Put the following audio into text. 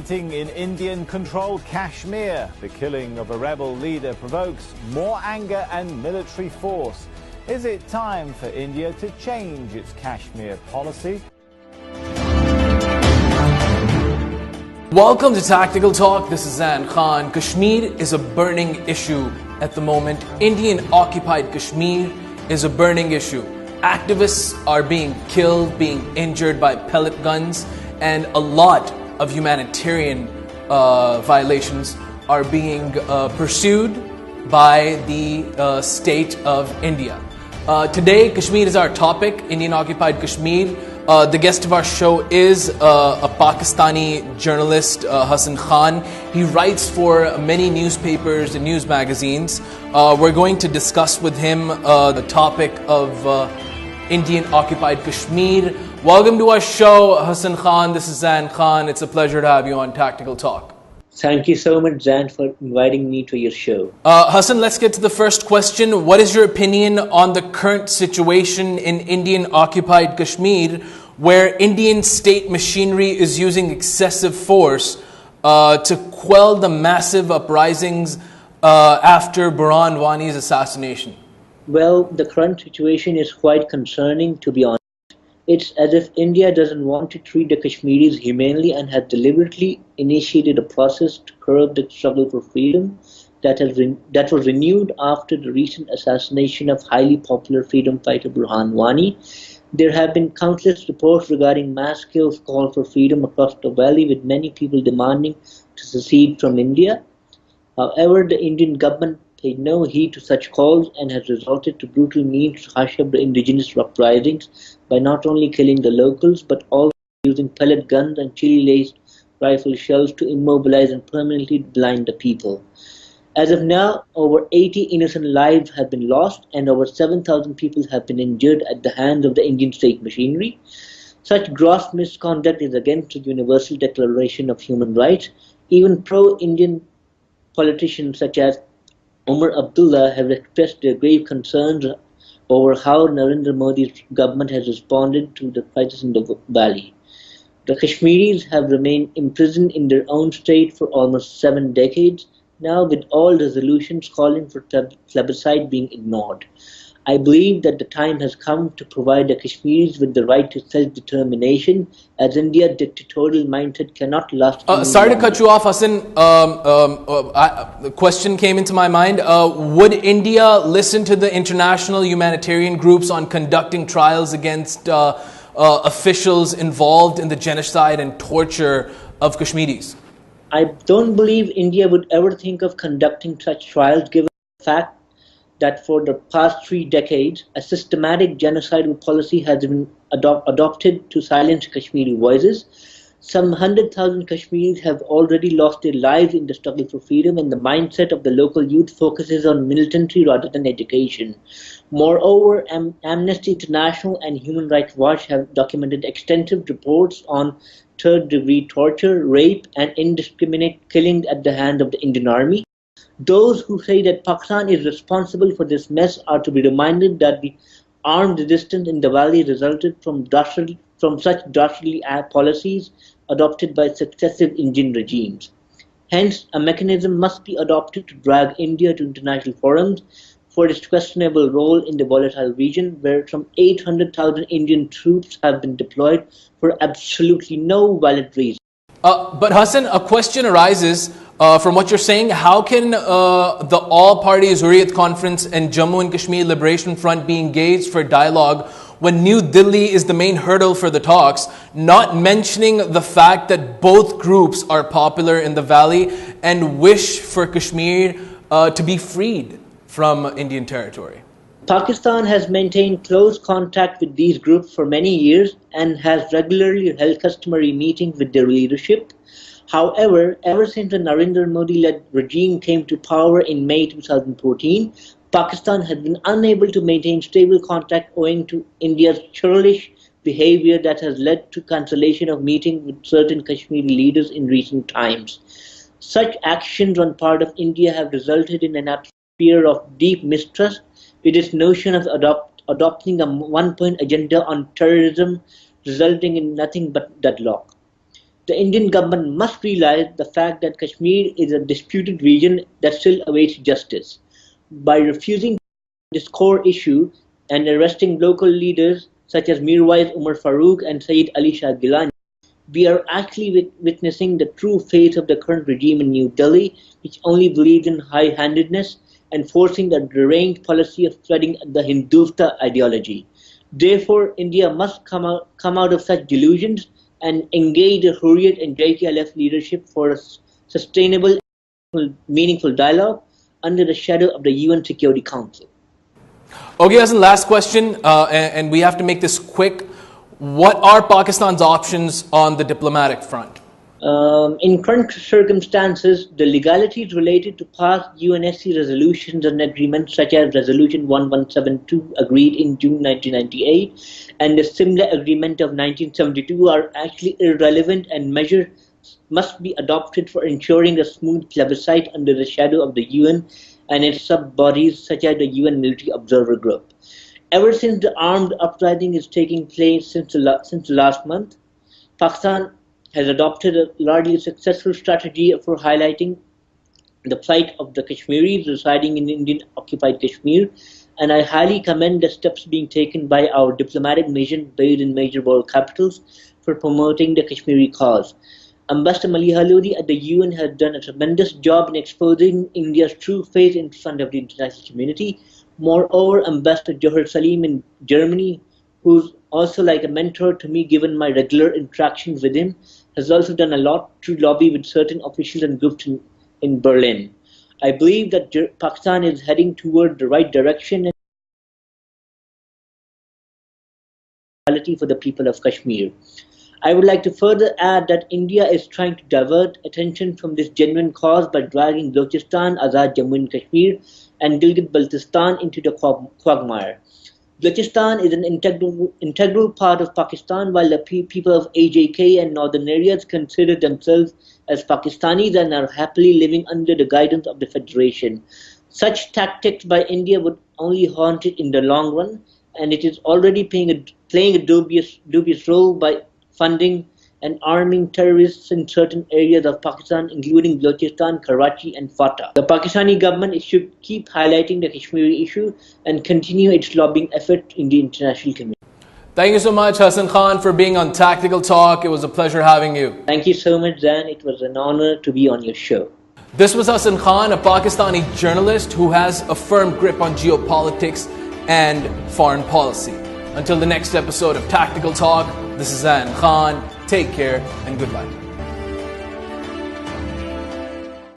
Fighting in Indian-controlled Kashmir. The killing of a rebel leader provokes more anger and military force. Is it time for India to change its Kashmir policy? Welcome to Tactical Talk. This is Zain. Kashmir is a burning issue at the moment. Indian-occupied Kashmir is a burning issue. Activists are being killed, being injured by pellet guns, and a lot of humanitarian violations are being pursued by the state of India. Today, Kashmir is our topic, Indian-occupied Kashmir. The guest of our show is a Pakistani journalist, Hassan Khan. He writes for many newspapers and news magazines. We're going to discuss with him the topic of Indian-occupied Kashmir. Welcome to our show, Hassan Khan. This is Zain Khan. It's a pleasure to have you on Tactical Talk. Thank you so much, Zain, for inviting me to your show. Hassan, let's get to the first question. What is your opinion on the current situation in Indian-occupied Kashmir, where Indian state machinery is using excessive force to quell the massive uprisings after Burhan Wani's assassination? Well, the current situation is quite concerning, to be honest. It's as if India doesn't want to treat the Kashmiris humanely and has deliberately initiated a process to curb the struggle for freedom that was renewed after the recent assassination of highly popular freedom fighter Burhan Wani. There have been countless reports regarding mass-scale call for freedom across the valley, with many people demanding to secede from India. However, the Indian government paid no heed to such calls and has resorted to brutal means to hush up the indigenous uprisings by not only killing the locals but also using pellet guns and chili-laced rifle shells to immobilize and permanently blind the people. As of now, over 80 innocent lives have been lost and over 7,000 people have been injured at the hands of the Indian state machinery. Such gross misconduct is against the Universal Declaration of Human Rights. Even pro-Indian politicians such as Umar Abdullah have expressed their grave concerns over how Narendra Modi's government has responded to the crisis in the valley. The Kashmiris have remained imprisoned in their own state for almost 7 decades, now with all resolutions calling for plebiscite being ignored. I believe that the time has come to provide the Kashmiris with the right to self-determination, as India's dictatorial mindset cannot last. Sorry to cut you off, Hassan. The question came into my mind. Would India listen to the international humanitarian groups on conducting trials against officials involved in the genocide and torture of Kashmiris? I don't believe India would ever think of conducting such trials, given the fact that for the past 3 decades, a systematic genocidal policy has been adopted to silence Kashmiri voices. Some 100,000 Kashmiris have already lost their lives in the struggle for freedom, and the mindset of the local youth focuses on militancy rather than education. Moreover, Amnesty International and Human Rights Watch have documented extensive reports on third-degree torture, rape, and indiscriminate killing at the hands of the Indian Army. Those who say that Pakistan is responsible for this mess are to be reminded that the armed resistance in the valley resulted from such dastardly policies adopted by successive Indian regimes. Hence, a mechanism must be adopted to drag India to international forums for its questionable role in the volatile region, where some 800,000 Indian troops have been deployed for absolutely no valid reason. But Hassan, a question arises from what you're saying. How can the all-party Hurriyat Conference and Jammu and Kashmir Liberation Front be engaged for dialogue when New Delhi is the main hurdle for the talks, not mentioning the fact that both groups are popular in the valley and wish for Kashmir to be freed from Indian territory? Pakistan has maintained close contact with these groups for many years and has regularly held customary meetings with their leadership. However, ever since the Narendra Modi-led regime came to power in May 2014, Pakistan has been unable to maintain stable contact owing to India's churlish behavior that has led to cancellation of meetings with certain Kashmiri leaders in recent times. Such actions on part of India have resulted in an atmosphere of deep mistrust, with its notion of adopting a one-point agenda on terrorism resulting in nothing but deadlock. The Indian government must realize the fact that Kashmir is a disputed region that still awaits justice. By refusing this core issue and arresting local leaders such as Mirwais Umar Farooq and Sayyid Ali Shah Gilani, we are actually witnessing the true face of the current regime in New Delhi, which only believes in high-handedness and forcing the deranged policy of spreading the Hindutva ideology. Therefore, India must come out of such delusions and engage the Hurriyat and JTLF leadership for a sustainable, meaningful dialogue under the shadow of the UN Security Council. Okay, Hassan, last question, and we have to make this quick. What are Pakistan's options on the diplomatic front? In current circumstances, the legalities related to past UNSC resolutions and agreements such as Resolution 1172 agreed in June 1998 and the similar agreement of 1972 are actually irrelevant, and measures must be adopted for ensuring a smooth plebiscite under the shadow of the UN and its sub-bodies such as the UN Military Observer Group. Ever since the armed uprising is taking place since last month, Pakistan has adopted a largely successful strategy for highlighting the plight of the Kashmiris residing in Indian-occupied Kashmir, and I highly commend the steps being taken by our diplomatic mission based in major world capitals for promoting the Kashmiri cause. Ambassador Maliha Lodi at the UN has done a tremendous job in exposing India's true face in front of the international community. Moreover, Ambassador Johar Salim in Germany, who's also like a mentor to me given my regular interactions with him, has also done a lot to lobby with certain officials and groups in Berlin. I believe that Pakistan is heading toward the right direction and for the people of Kashmir. I would like to further add that India is trying to divert attention from this genuine cause by dragging Balochistan, Azad Jammu and Kashmir, and Gilgit-Baltistan into the quagmire. Balochistan is an integral part of Pakistan, while the people of AJK and northern areas consider themselves as Pakistanis and are happily living under the guidance of the Federation. Such tactics by India would only haunt it in the long run, and it is already playing a dubious role by funding and arming terrorists in certain areas of Pakistan, including Balochistan, Karachi and Fatah. The Pakistani government should keep highlighting the Kashmiri issue and continue its lobbying effort in the international community. Thank you so much, Hassan Khan, for being on Tactical Talk. It was a pleasure having you. Thank you so much, Zain. It was an honor to be on your show. This was Hassan Khan, a Pakistani journalist who has a firm grip on geopolitics and foreign policy. Until the next episode of Tactical Talk, this is Zain Khan. Take care and goodbye.